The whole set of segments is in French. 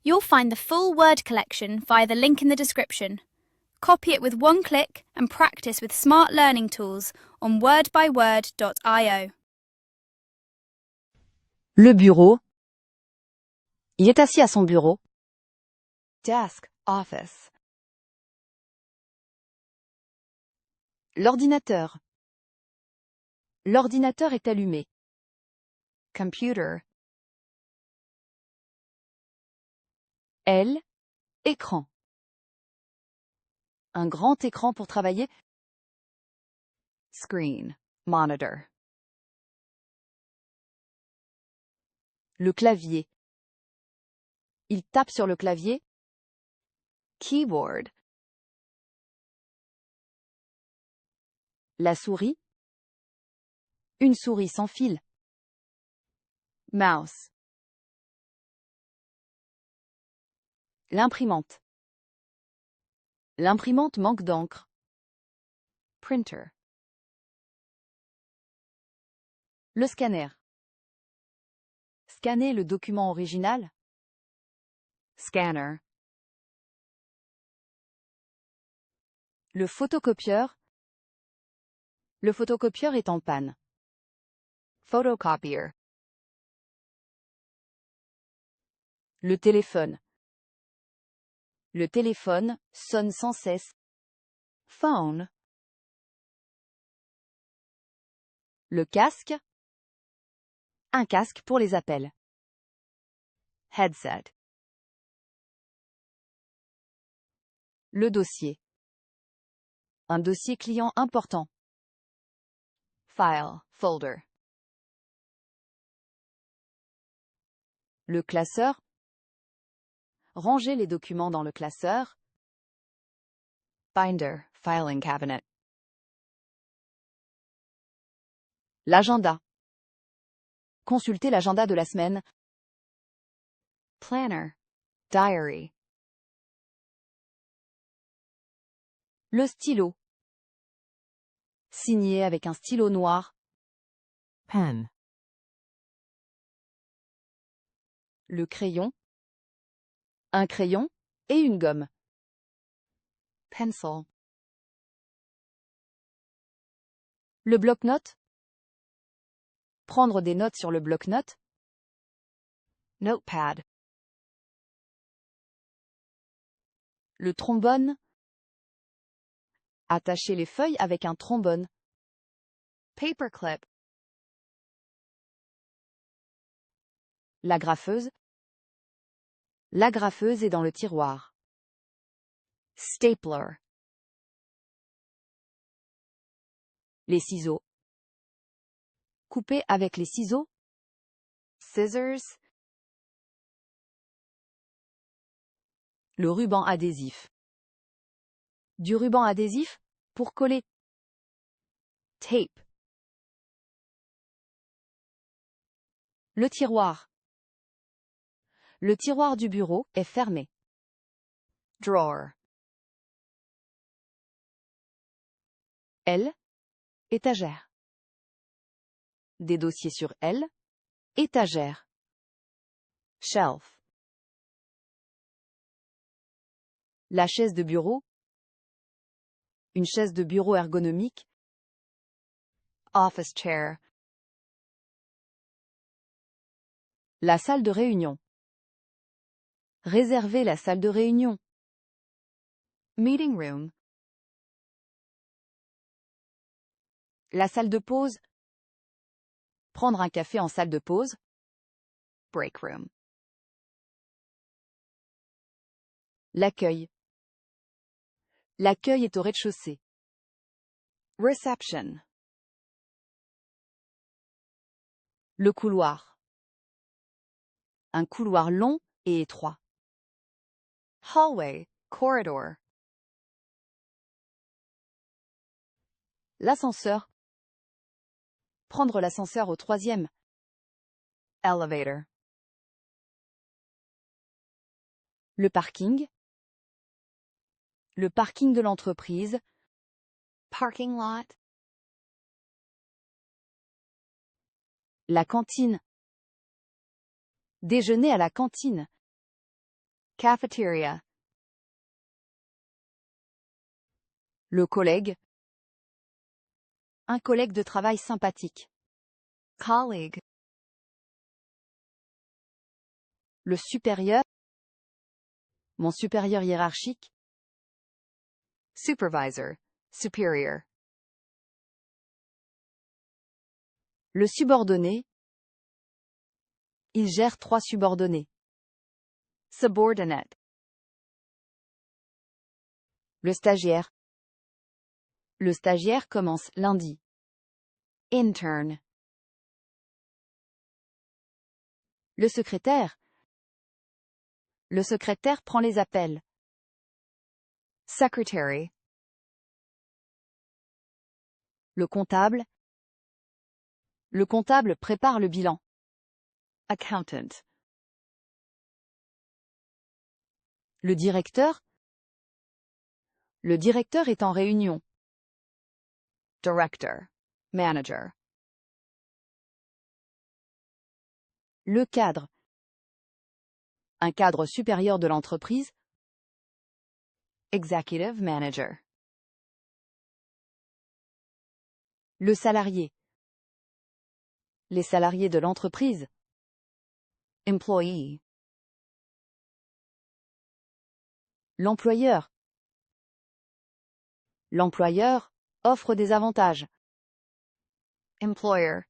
You'll find the full word collection via the link in the description. Copy it with one click and practice with smart learning tools on wordbyword.io. Le bureau. Il est assis à son bureau. Desk, office. L'ordinateur. L'ordinateur est allumé. Computer. Elle, écran. Un grand écran pour travailler. Screen, monitor. Le clavier. Il tape sur le clavier. Keyboard. La souris. Une souris sans fil. Mouse. L'imprimante. L'imprimante manque d'encre. Printer. Le scanner. Scanner le document original. Scanner. Le photocopieur. Le photocopieur est en panne. Photocopier. Le téléphone. Le téléphone sonne sans cesse. Phone. Le casque. Un casque pour les appels. Headset. Le dossier. Un dossier client important. File, folder. Le classeur. Ranger les documents dans le classeur. Binder, filing cabinet. L'agenda. Consulter l'agenda de la semaine. Planner, diary. Le stylo. Signer avec un stylo noir. Pen. Le crayon. Un crayon et une gomme. Pencil. Le bloc-notes. Prendre des notes sur le bloc-notes. Notepad. Le trombone. Attacher les feuilles avec un trombone. Paperclip. La graffeuse. La graffeuse est dans le tiroir. Stapler. Les ciseaux. Couper avec les ciseaux. Scissors. Le ruban adhésif. Du ruban adhésif pour coller. Tape. Le tiroir. Le tiroir du bureau est fermé. Drawer. L. Étagère. Des dossiers sur L. Étagère. Shelf. La chaise de bureau. Une chaise de bureau ergonomique. Office chair. La salle de réunion. Réserver la salle de réunion. Meeting room. La salle de pause. Prendre un café en salle de pause. Break room. L'accueil. L'accueil est au rez-de-chaussée. Reception. Le couloir. Un couloir long et étroit. Hallway, corridor. L'ascenseur. Prendre l'ascenseur au 3e. Elevator. Le parking. Le parking de l'entreprise. Parking lot. La cantine. Déjeuner à la cantine. Cafeteria. Le collègue. Un collègue de travail sympathique. Colleague. Le supérieur. Mon supérieur hiérarchique. Supervisor. Superior. Le subordonné. Il gère 3 subordonnés. Subordinate. Le stagiaire. Le stagiaire commence lundi. Intern. Le secrétaire. Le secrétaire prend les appels. Secretary. Le comptable. Le comptable prépare le bilan. Accountant. Le directeur. Le directeur est en réunion. Director. Manager. Le cadre. Un cadre supérieur de l'entreprise. Executive manager. Le salarié. Les salariés de l'entreprise. Employee. L'employeur. L'employeur offre des avantages. Employer.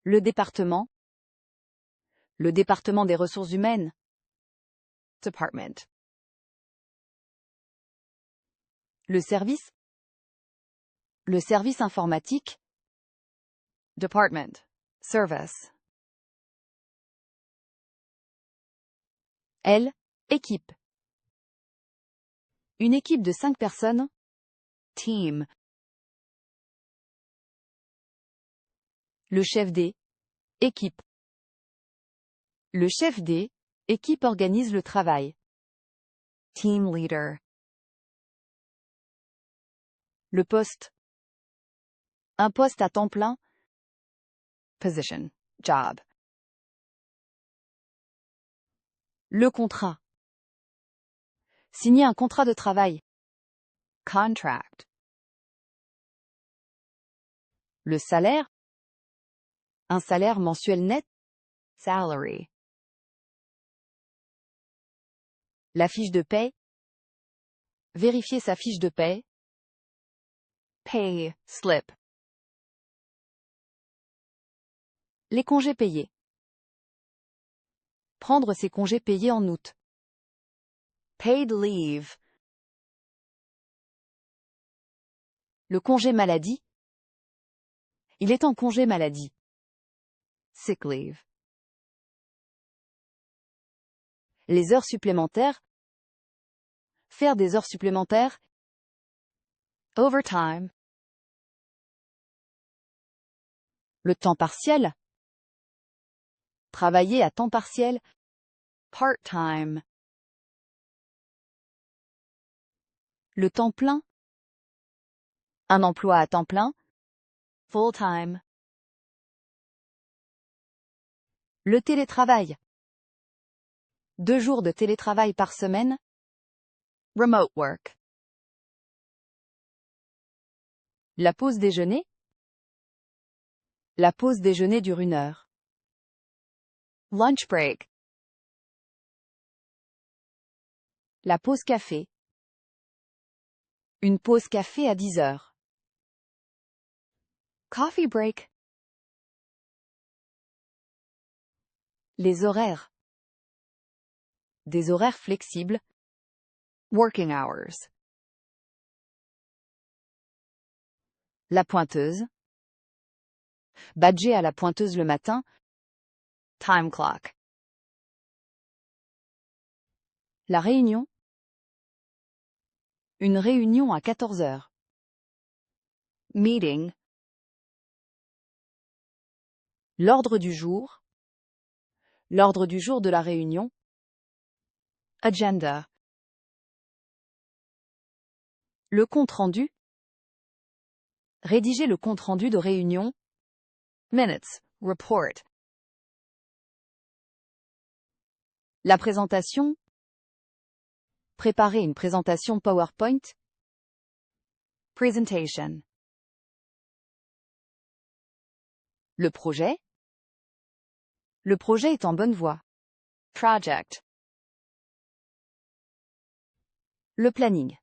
Le département. Le département des ressources humaines. Department. Le service. Le service informatique. Department. Service. Elle. Équipe. Une équipe de 5 personnes. Team. Le chef des. Équipe. Le chef des. Équipe organise le travail. Team leader. Le poste. Un poste à temps plein. Position. Job. Le contrat. Signer un contrat de travail. Contract. Le salaire. Un salaire mensuel net. Salary. La fiche de paie. Vérifier sa fiche de paie. Pay slip. Les congés payés. Prendre ses congés payés en août. Paid leave. Le congé maladie. Il est en congé maladie. Sick leave. Les heures supplémentaires. Faire des heures supplémentaires. Overtime. Le temps partiel. Travailler à temps partiel. Part-time. Le temps plein. Un emploi à temps plein. Full-time. Le télétravail. 2 jours de télétravail par semaine. Remote work. La pause déjeuner. La pause déjeuner dure 1 heure. Lunch break. La pause café. Une pause café à 10 heures. Coffee break. Les horaires. Des horaires flexibles. Working hours. La pointeuse. Badger à la pointeuse le matin. Time clock. La réunion. Une réunion à 14 heures. Meeting. L'ordre du jour. L'ordre du jour de la réunion. Agenda. Le compte-rendu. Rédiger le compte-rendu de réunion. Minutes. Report. La présentation. Préparer une présentation PowerPoint. Presentation. Le projet. Le projet est en bonne voie. Project. Le planning.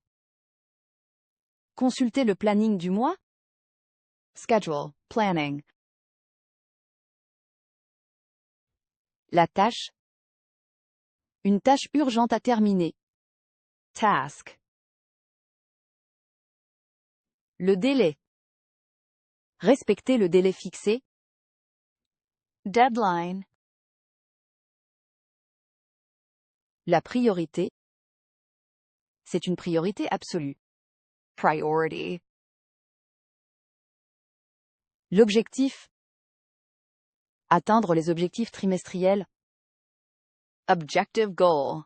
Consulter le planning du mois. Schedule, planning. La tâche. Une tâche urgente à terminer. Task. Le délai. Respecter le délai fixé. Deadline. La priorité. C'est une priorité absolue. Priority. L'objectif. Atteindre les objectifs trimestriels. Objective goal.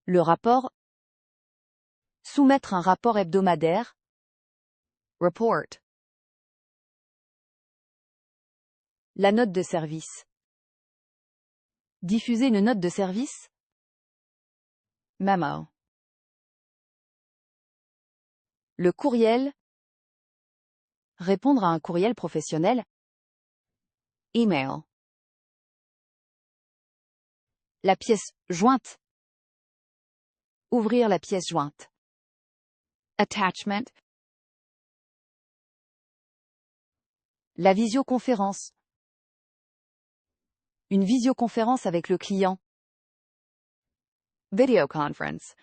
Le rapport. Soumettre un rapport hebdomadaire. Report. La note de service. Diffuser une note de service. Memo. Le courriel. Répondre à un courriel professionnel. Email. La pièce jointe. Ouvrir la pièce jointe. Attachment. La visioconférence. Une visioconférence avec le client. Video conference.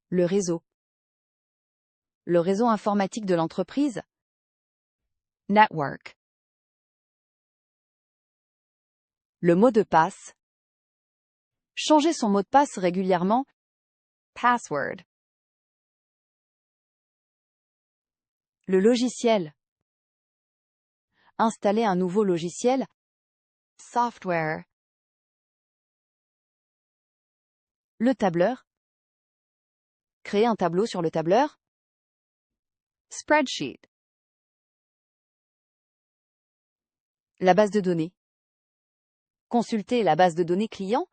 Le réseau. Le réseau informatique de l'entreprise. Network. Le mot de passe. Changer son mot de passe régulièrement. Password. Le logiciel. Installer un nouveau logiciel. Software. Le tableur. Créer un tableau sur le tableur. Spreadsheet. La base de données. Consulter la base de données client.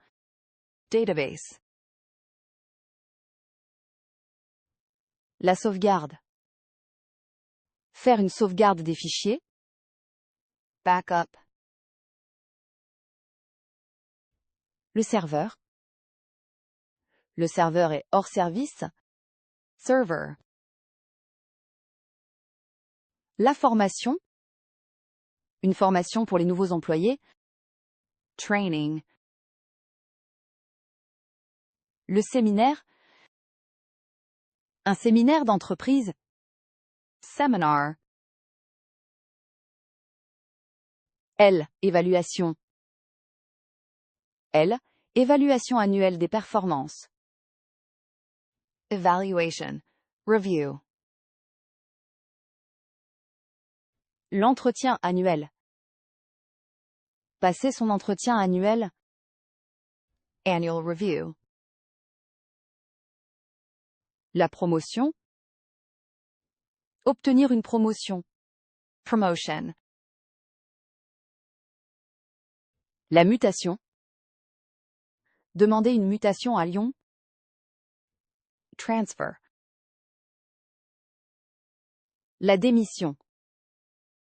Database. La sauvegarde. Faire une sauvegarde des fichiers. Backup. Le serveur. Le serveur est hors service. Server. La formation. Une formation pour les nouveaux employés. Training. Le séminaire. Un séminaire d'entreprise. Seminar. L. Évaluation. L. Évaluation annuelle des performances. Evaluation. Review. L'entretien annuel. Passer son entretien annuel. Annual review. La promotion. Obtenir une promotion. Promotion. La mutation. Demander une mutation à Lyon. Transfer. La démission.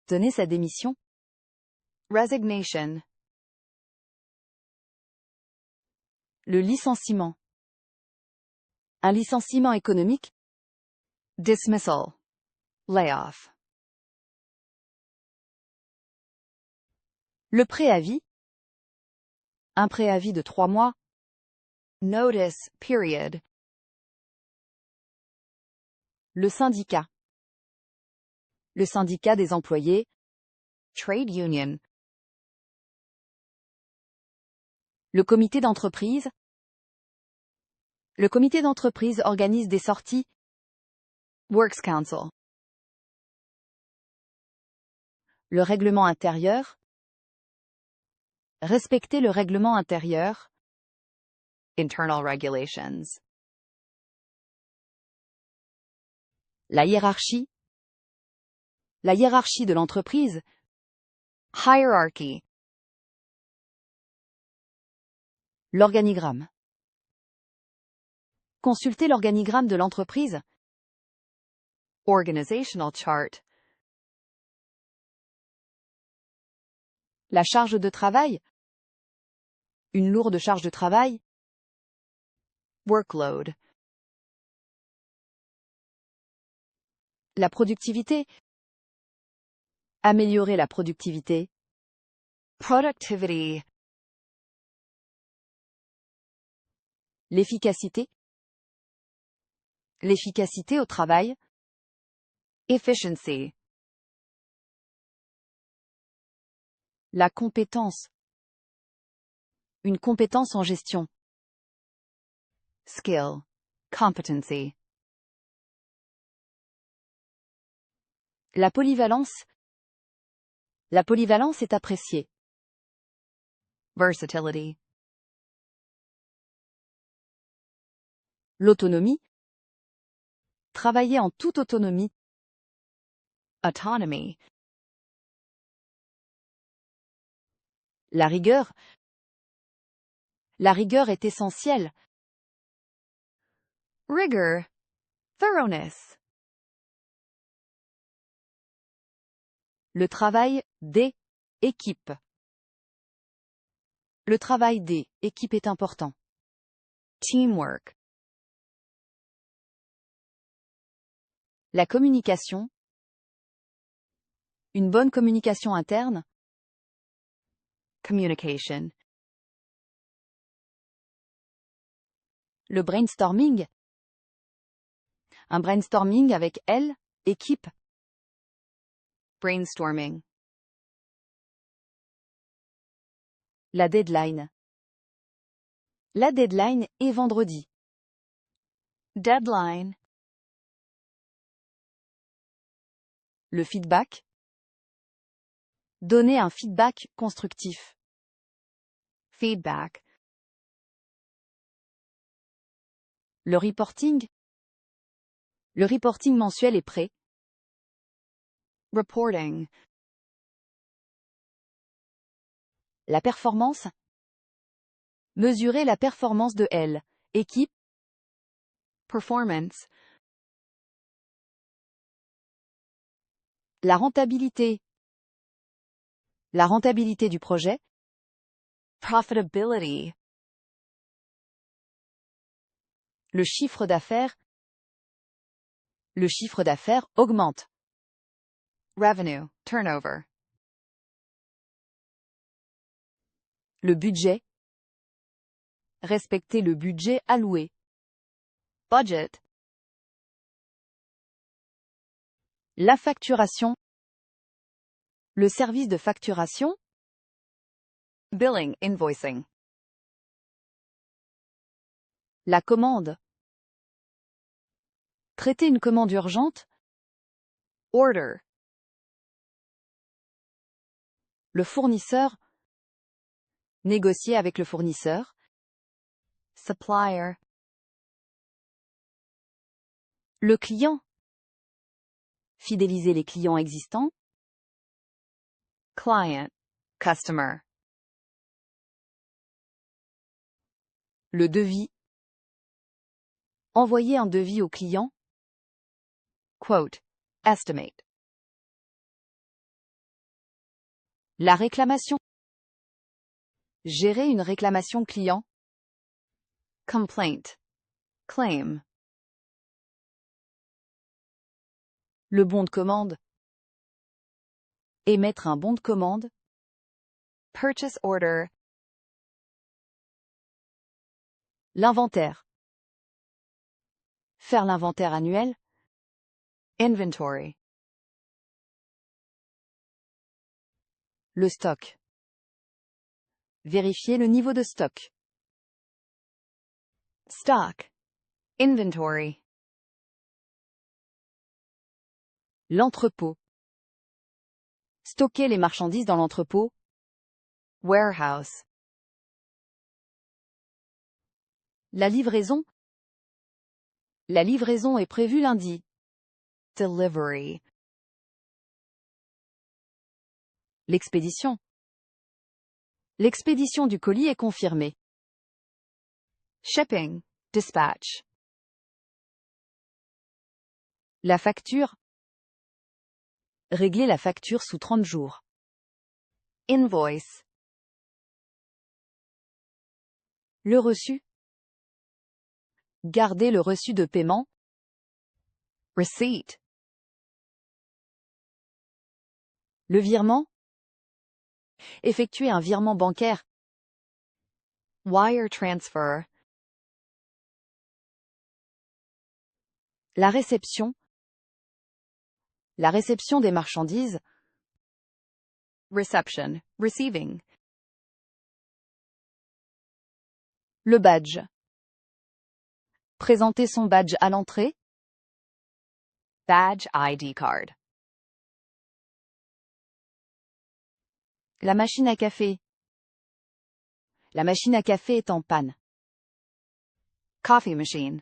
Donner sa démission. Resignation. Le licenciement. Un licenciement économique. Dismissal. Layoff. Le préavis. Un préavis de 3 mois. Notice period. Le syndicat. Le syndicat des employés. Trade union. Le comité d'entreprise. Le comité d'entreprise organise des sorties. Works Council. Le règlement intérieur. Respecter le règlement intérieur. Internal regulations. La hiérarchie. La hiérarchie de l'entreprise. Hierarchy. L'organigramme. Consultez l'organigramme de l'entreprise. Organizational chart. La charge de travail. Une lourde charge de travail. Workload. La productivité. Améliorer la productivité. Productivity. L'efficacité. L'efficacité au travail. Efficiency. La compétence. Une compétence en gestion. Skill. Competency. La polyvalence. La polyvalence est appréciée. Versatility. L'autonomie. Travailler en toute autonomie. Autonomy. La rigueur. La rigueur est essentielle. Rigor. Thoroughness. Le travail des équipes. Le travail des équipes est important. Teamwork. La communication. Une bonne communication interne. Communication. Le brainstorming. Un brainstorming avec elle, équipe. Brainstorming. La deadline. La deadline est vendredi. Deadline. Le feedback. Donner un feedback constructif. Feedback. Le reporting. Le reporting mensuel est prêt. Reporting. La performance. Mesurer la performance de elle, équipe. Performance. La rentabilité. La rentabilité du projet. Profitability. Le chiffre d'affaires. Le chiffre d'affaires augmente. Revenue, turnover. Le budget. Respecter le budget alloué. Budget. La facturation. Le service de facturation. Billing, invoicing. La commande. Traiter une commande urgente. Order. Le fournisseur. Négocier avec le fournisseur. Supplier. Le client. Fidéliser les clients existants. Client. Customer. Le devis. Envoyer un devis au client. Quote. Estimate. La réclamation. Gérer une réclamation client. Complaint. Claim. Le bon de commande. Émettre un bon de commande. Purchase order. L'inventaire. Faire l'inventaire annuel. Inventory. Le stock. Vérifier le niveau de stock. Stock. Inventory. L'entrepôt. Stocker les marchandises dans l'entrepôt. Warehouse. La livraison. La livraison est prévue lundi. Delivery. L'expédition. L'expédition du colis est confirmée. Shipping. Dispatch. La facture. Régler la facture sous 30 jours. Invoice. Le reçu. Garder le reçu de paiement. Receipt. Le virement. Effectuer un virement bancaire. Wire transfer. La réception. La réception des marchandises. Reception. Receiving. Le badge. Présenter son badge à l'entrée. Badge ID card. La machine à café. La machine à café est en panne. Coffee machine.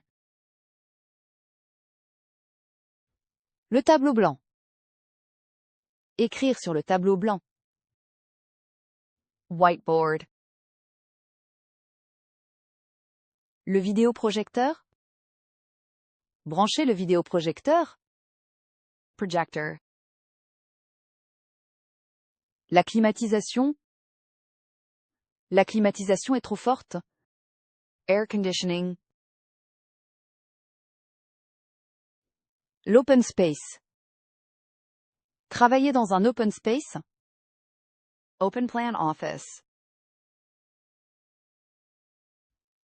Le tableau blanc. Écrire sur le tableau blanc. Whiteboard. Le vidéoprojecteur. Brancher le vidéoprojecteur. Projector. La climatisation. La climatisation est trop forte. Air conditioning. L'open space. Travailler dans un open space. Open plan office.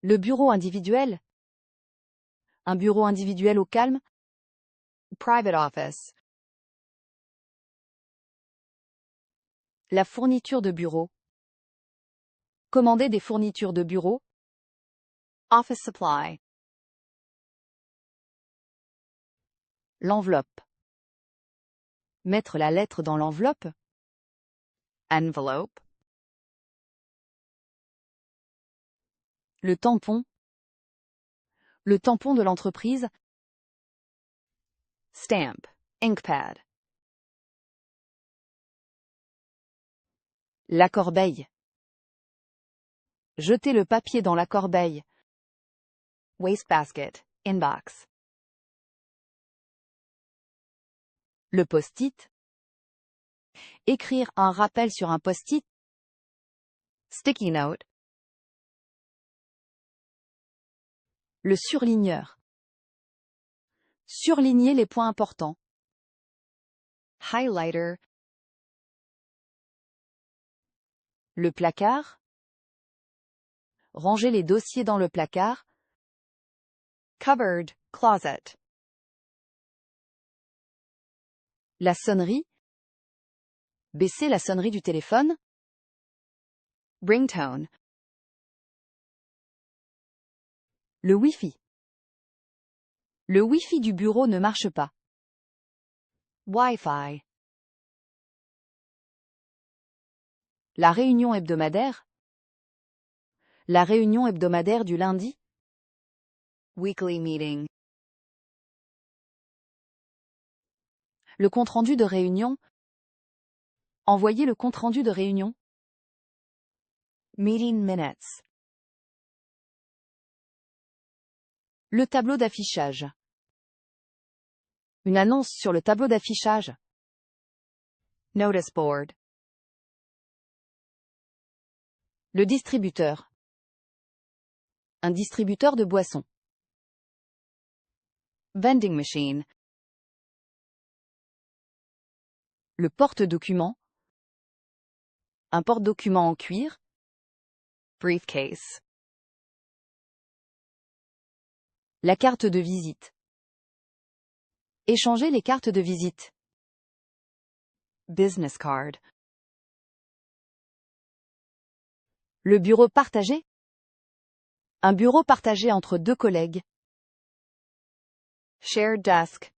Le bureau individuel. Un bureau individuel au calme. Private office. La fourniture de bureau. Commander des fournitures de bureau. Office supply. L'enveloppe. Mettre la lettre dans l'enveloppe. Envelope. Le tampon. Le tampon de l'entreprise. Stamp. Ink pad. La corbeille. Jeter le papier dans la corbeille. Wastebasket. Inbox. Le post-it. Écrire un rappel sur un post-it. Sticky note. Le surligneur. Surligner les points importants. Highlighter. Le placard. Ranger les dossiers dans le placard. Cupboard. Closet. La sonnerie. Baisser la sonnerie du téléphone. Ringtone. Le Wi-Fi. Le Wi-Fi du bureau ne marche pas. Wi-Fi. La réunion hebdomadaire. La réunion hebdomadaire du lundi. Weekly meeting. Le compte-rendu de réunion. Envoyer le compte-rendu de réunion. Meeting minutes. Le tableau d'affichage. Une annonce sur le tableau d'affichage. Notice board. Le distributeur. Un distributeur de boissons. Vending machine. Le porte-document. Un porte-document en cuir. Briefcase. La carte de visite. Échanger les cartes de visite. Business card. Le bureau partagé. Un bureau partagé entre deux collègues. Shared desk.